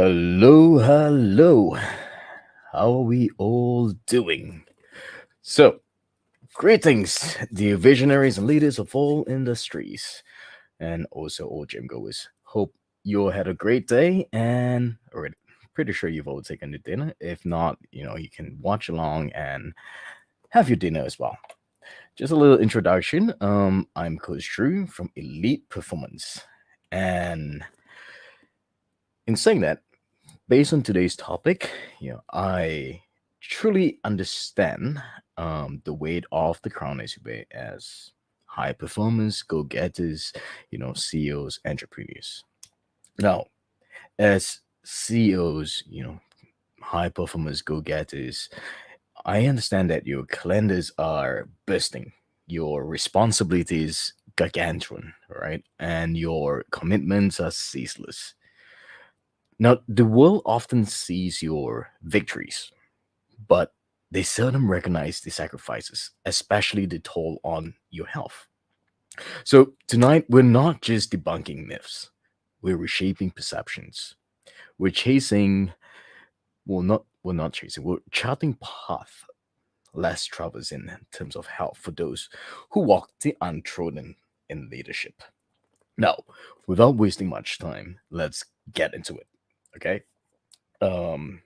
Hello, hello. How are we all doing? So, greetings, dear visionaries and leaders of all industries, and also all gym goers. Hope you all had a great day, and already pretty sure you've all taken your dinner. If not, you can watch along and have your dinner as well. Just a little introduction. I'm Coach Drew from Elite Performance, and in saying that, based on today's topic, I truly understand the weight of the crown as you wear as high performers, go getters, CEOs, entrepreneurs. Now, as CEOs, high performers, go getters, I understand that your calendars are bursting, your responsibilities gargantuan, right? And your commitments are ceaseless. Now, the world often sees your victories, but they seldom recognize the sacrifices, especially the toll on your health. So, tonight, we're not just debunking myths, we're reshaping perceptions. We're chasing, we're not chasing, we're charting path less troubles in terms of health for those who walk the untrodden in leadership. Now, without wasting much time, let's get into it. Okay. Um,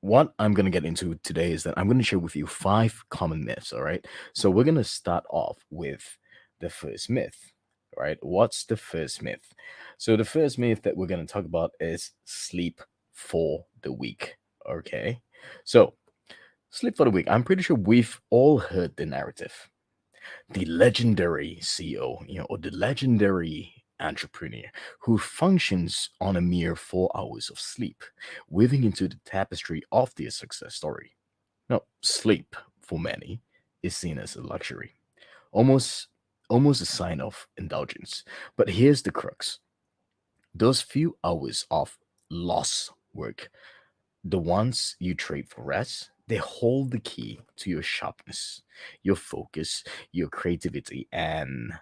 what I'm going to get into today is that I'm going to share with you five common myths. All right. So we're going to start off with the first myth. All right. What's the first myth? So the first myth that we're going to talk about is sleep for the week. Okay. So sleep for the week. I'm pretty sure we've all heard the narrative. The legendary CEO, or the legendary entrepreneur who functions on a mere 4 hours of sleep, weaving into the tapestry of their success story. Now, sleep, for many, is seen as a luxury, almost almost a sign of indulgence. But here's the crux. Those few hours of lost work, the ones you trade for rest, they hold the key to your sharpness, your focus, your creativity, and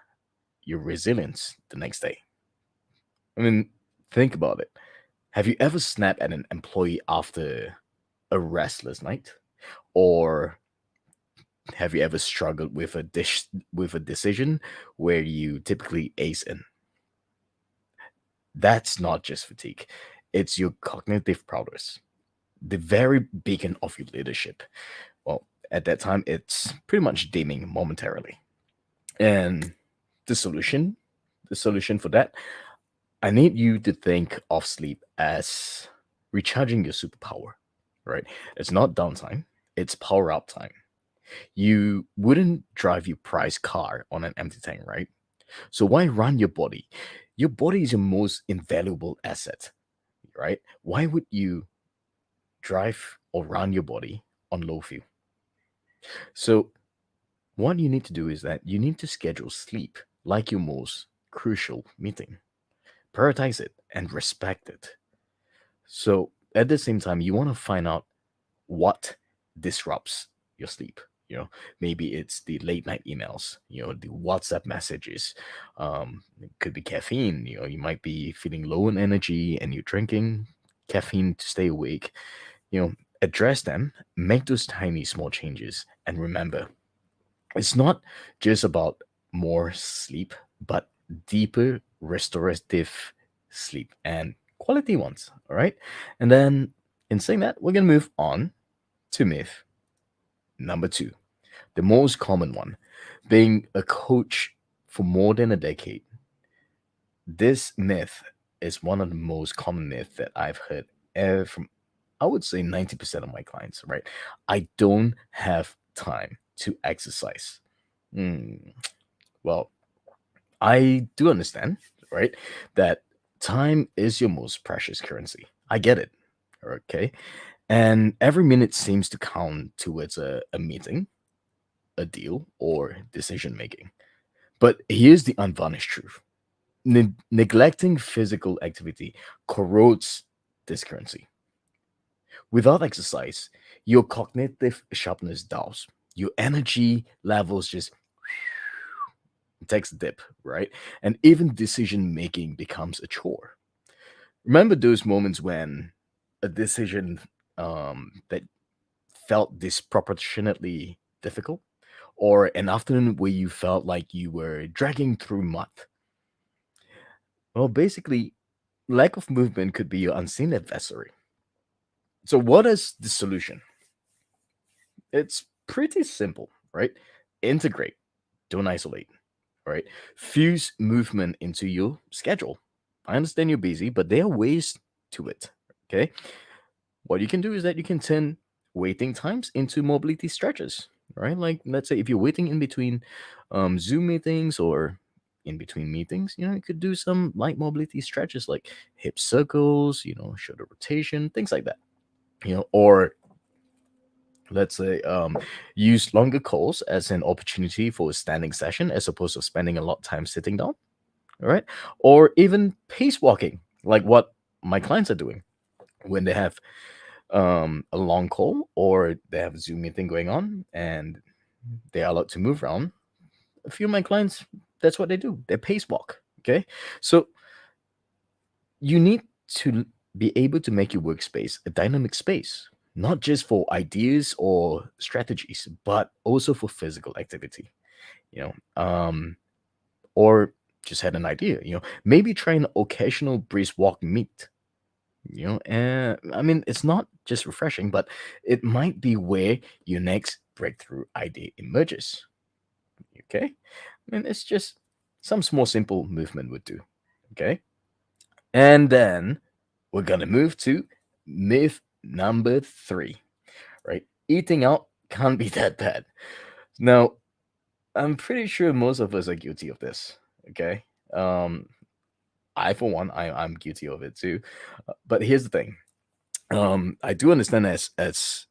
your resilience the next day. I mean, think about it. Have you ever snapped at an employee after a restless night? Or have you ever struggled with a decision where you typically ace in? That's not just fatigue. It's your cognitive prowess, the very beacon of your leadership. Well, at that time, it's pretty much dimming momentarily. And the solution, the solution for that, I need you to think of sleep as recharging your superpower, right? It's not downtime, it's power up time. You wouldn't drive your prized car on an empty tank, right? So why run your body? Your body is your most invaluable asset, right? Why would you drive or run your body on low fuel? So what you need to do is that you need to schedule sleep like your most crucial meeting. Prioritize it and respect it. So at the same time, you want to find out what disrupts your sleep. Maybe it's the late night emails, the WhatsApp messages. It could be caffeine. You might be feeling low in energy and you're drinking caffeine to stay awake. Address them, make those tiny small changes, and remember, it's not just about more sleep, but deeper restorative sleep and quality ones. All right. And then in saying that, we're going to move on to myth number two, the most common one. Being a coach for more than a decade, this myth is one of the most common myths that I've heard from, I would say, 90% of my clients, right? I don't have time to exercise. Hmm. Well, I do understand, right, that time is your most precious currency. I get it. Okay. And every minute seems to count towards a meeting, a deal, or decision making. But here's the unvarnished truth: neglecting physical activity corrodes this currency. Without exercise, your cognitive sharpness dulls, your energy levels just takes a dip, right? And even decision making becomes a chore. Remember those moments when a decision that felt disproportionately difficult, or an afternoon where you felt like you were dragging through mud? Well, basically, lack of movement could be your unseen adversary. So, what is the solution? It's pretty simple, right? Integrate, don't isolate, right? Fuse movement into your schedule. I understand you're busy, but there are ways to it, okay? What you can do is that you can turn waiting times into mobility stretches, right? Like, let's say if you're waiting in between Zoom meetings or in between meetings, you could do some light mobility stretches like hip circles, shoulder rotation, things like that, or let's say use longer calls as an opportunity for a standing session as opposed to spending a lot of time sitting down, all right? Or even pace walking, like what my clients are doing when they have a long call or they have a Zoom meeting going on and they are allowed to move around. A few of my clients, that's what they do. They pace walk. Okay. So you need to be able to make your workspace a dynamic space, not just for ideas or strategies, but also for physical activity, you or just had an idea, maybe try an occasional brisk walk meet. And I mean, it's not just refreshing, but it might be where your next breakthrough idea emerges. Okay. I mean, it's just some small, simple movement would do. Okay. And then we're going to move to myth number 3, right? Eating out can't be that bad. Now, I'm pretty sure most of us are guilty of this. Okay. Um, I, for one, I'm guilty of it too. But here's the thing. I do understand as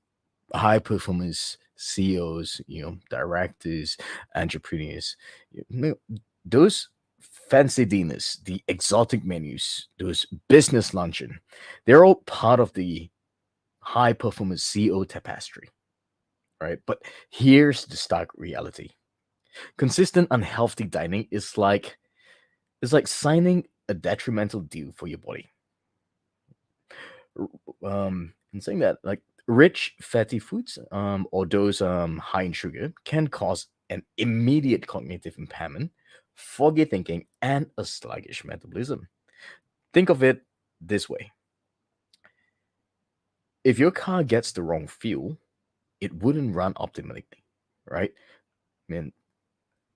high performance CEOs, directors, entrepreneurs, those fancy dinners, the exotic menus, those business luncheon, they're all part of the high performance CEO tapestry, right? But here's the stark reality: consistent unhealthy dining is like signing a detrimental deal for your body. In saying that, like rich fatty foods, or those high in sugar can cause an immediate cognitive impairment, foggy thinking, and a sluggish metabolism. Think of it this way: if your car gets the wrong fuel, it wouldn't run optimally, right? I mean,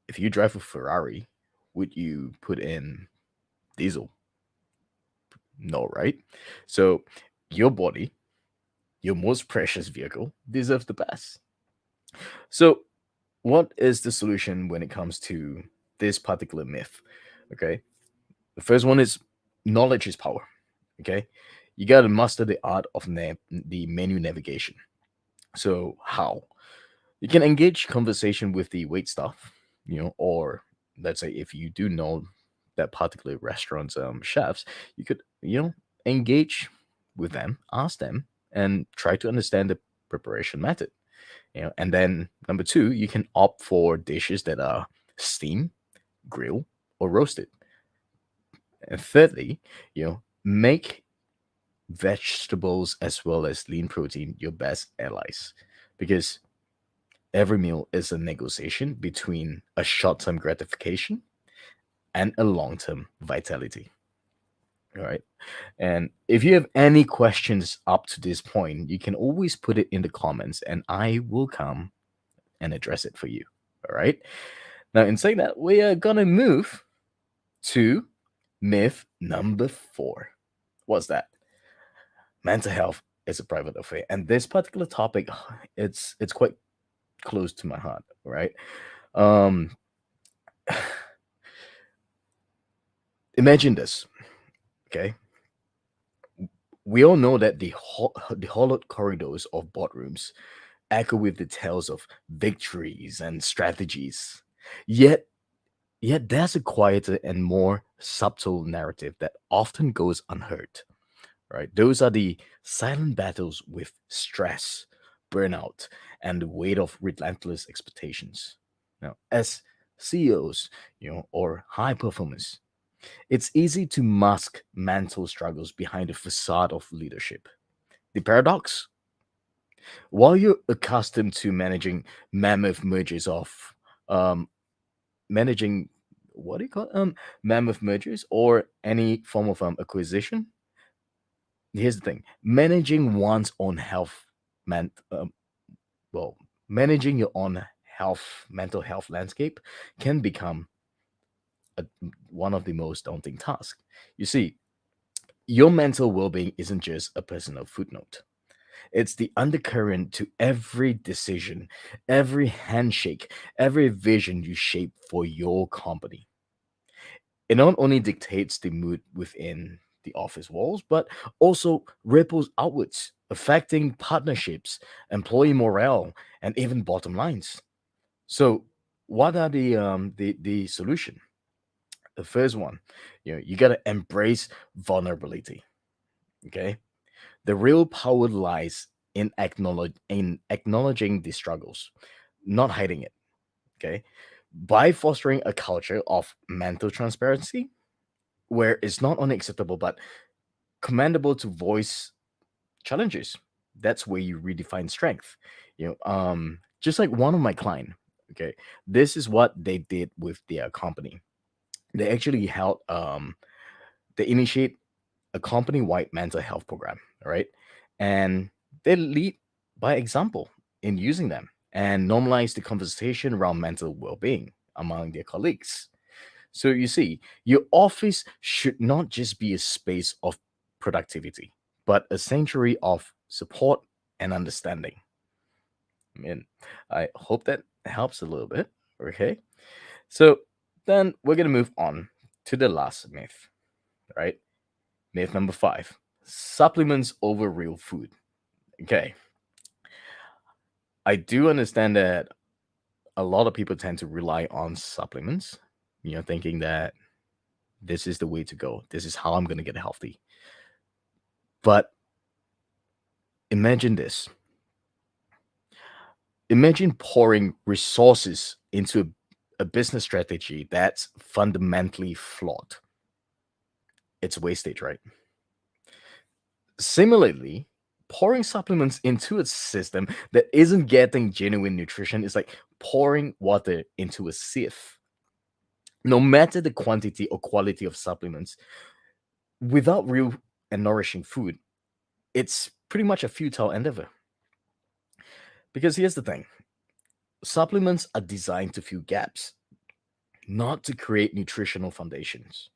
if you drive a Ferrari, would you put in diesel? No, right? So your body, your most precious vehicle, deserves the best. So what is the solution when it comes to this particular myth? Okay. The first one is knowledge is power. Okay. You got to master the art of the menu navigation. So, how? You can engage conversation with the wait staff, or let's say if you do know that particular restaurant's chefs, you could, engage with them, ask them, and try to understand the preparation method. And then number two, you can opt for dishes that are steamed, grilled, or roasted. And thirdly, make vegetables as well as lean protein your best allies, because every meal is a negotiation between a short-term gratification and a long-term vitality. All right. And if you have any questions up to this point, you can always put it in the comments and I will come and address it for you. All right. Now, in saying that, we are going to move to myth number 4. What's that? Mental health is a private affair. And this particular topic, it's quite close to my heart, right? Um, Imagine this, okay? We all know that the hollowed corridors of boardrooms echo with the tales of victories and strategies. Yet, yet there's a quieter and more subtle narrative that often goes unheard. Right? Those are the silent battles with stress, burnout, and the weight of relentless expectations. Now, as CEOs, or high performers, It's easy to mask mental struggles behind a facade of leadership. The paradox: while you're accustomed to managing mammoth mergers of um, managing what do you call it? Mammoth mergers or any form of acquisition, here's the thing: managing one's own health meant well, managing your own mental health landscape can become a, one of the most daunting tasks. You see, your mental well-being isn't just a personal footnote. It's the undercurrent to every decision, every handshake, every vision you shape for your company. It not only dictates the mood within the office walls, but also ripples outwards, affecting partnerships, employee morale, and even bottom lines. So, what are the solution? The first one, you gotta embrace vulnerability. Okay, the real power lies in acknowledging the struggles, not hiding it. Okay, by fostering a culture of mental transparency, where it's not only acceptable but commendable to voice challenges. That's where you redefine strength. Just like one of my client. Okay, this is what they did with their company. They actually held they initiate a company-wide mental health program, all right? And they lead by example in using them and normalize the conversation around mental well-being among their colleagues. So you see, your office should not just be a space of productivity, but a sanctuary of support and understanding. I mean, I hope that helps a little bit. Okay. So then we're going to move on to the last myth, right? Myth number five: supplements over real food. Okay. I do understand that a lot of people tend to rely on supplements, thinking that this is the way to go. This is how I'm going to get healthy. But imagine this: imagine pouring resources into a business strategy that's fundamentally flawed. It's wastage, right? Similarly, pouring supplements into a system that isn't getting genuine nutrition is like pouring water into a sieve. No matter the quantity or quality of supplements, without real and nourishing food, it's pretty much a futile endeavor. Because here's the thing: supplements are designed to fill gaps, not to create nutritional foundations.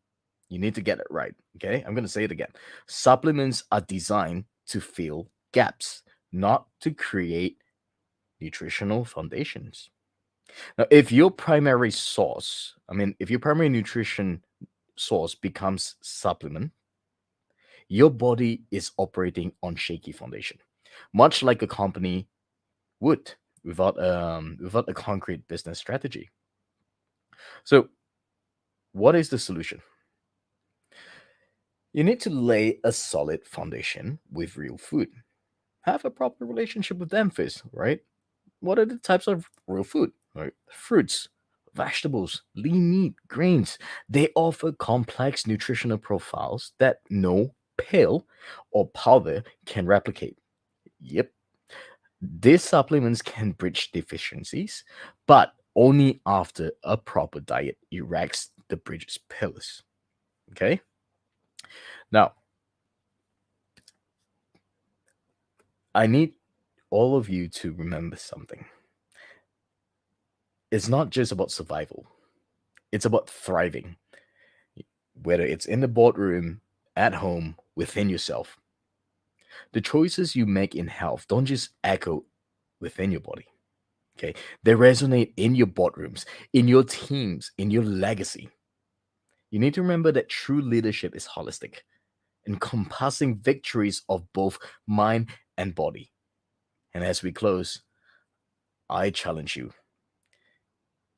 You need to get it right. Okay. I'm going to say it again. Supplements are designed to fill gaps, not to create nutritional foundations. Now, if your primary nutrition source becomes supplement, your body is operating on shaky foundation, much like a company would without a concrete business strategy. So, what is the solution? You need to lay a solid foundation with real food. Have a proper relationship with them first, right? What are the types of real food? Right? Fruits, vegetables, lean meat, grains. They offer complex nutritional profiles that no pill or powder can replicate. Yep. These supplements can bridge deficiencies, but only after a proper diet erects the bridge's pillars. Okay? Now, I need all of you to remember something. It's not just about survival, it's about thriving, whether it's in the boardroom, at home, within yourself. The choices you make in health don't just echo within your body, okay? They resonate in your boardrooms, in your teams, in your legacy. You need to remember that true leadership is holistic, encompassing victories of both mind and body. And as we close, I challenge you: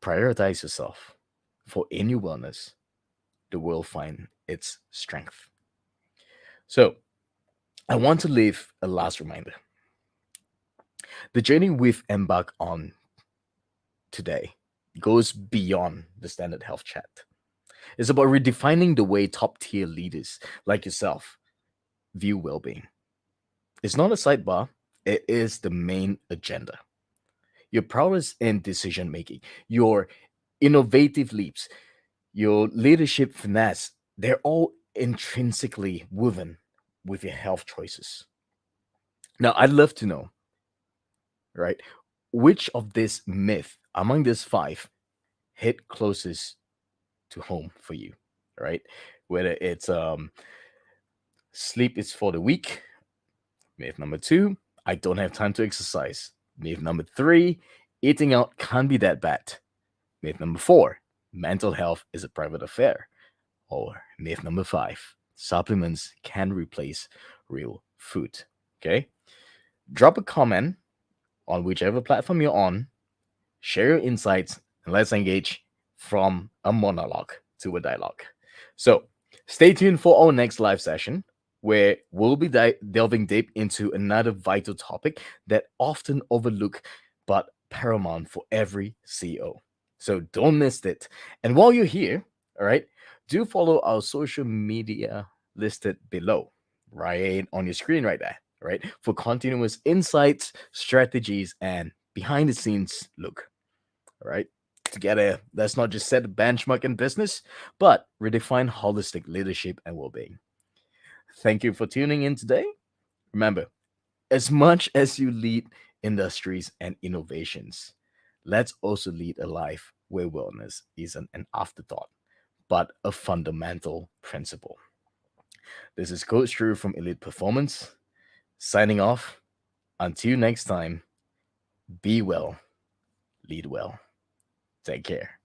prioritize yourself, for in your wellness, the world find its strength. So, I want to leave a last reminder. The journey we've embarked on today goes beyond the standard health chat. It's about redefining the way top tier leaders like yourself view well being. It's not a sidebar, it is the main agenda. Your prowess in decision making, your innovative leaps, your leadership finesse, they're all intrinsically woven with your health choices. Now, I'd love to know, right, which of this myth among these five hit closest to home for you, right? Whether it's sleep is for the weak, myth number two, I don't have time to exercise. Myth number three, eating out can't be that bad. Myth number four, mental health is a private affair. Or myth number five, supplements can replace real food. Okay? Drop a comment on whichever platform you're on, share your insights, and let's engage from a monologue to a dialogue. So, stay tuned for our next live session where we'll be delving deep into another vital topic that often overlooked but paramount for every CEO. So, don't miss it. And while you're here, all right, do follow our social media listed below, right on your screen right there, right, for continuous insights, strategies, and behind the scenes look. All right. Together, let's not just set a benchmark in business, but redefine holistic leadership and well being. Thank you for tuning in today. Remember, as much as you lead industries and innovations, let's also lead a life where wellness isn't an afterthought, but a fundamental principle. This is Coach Drew from Elite Performance, signing off. Until next time, be well, lead well. Take care.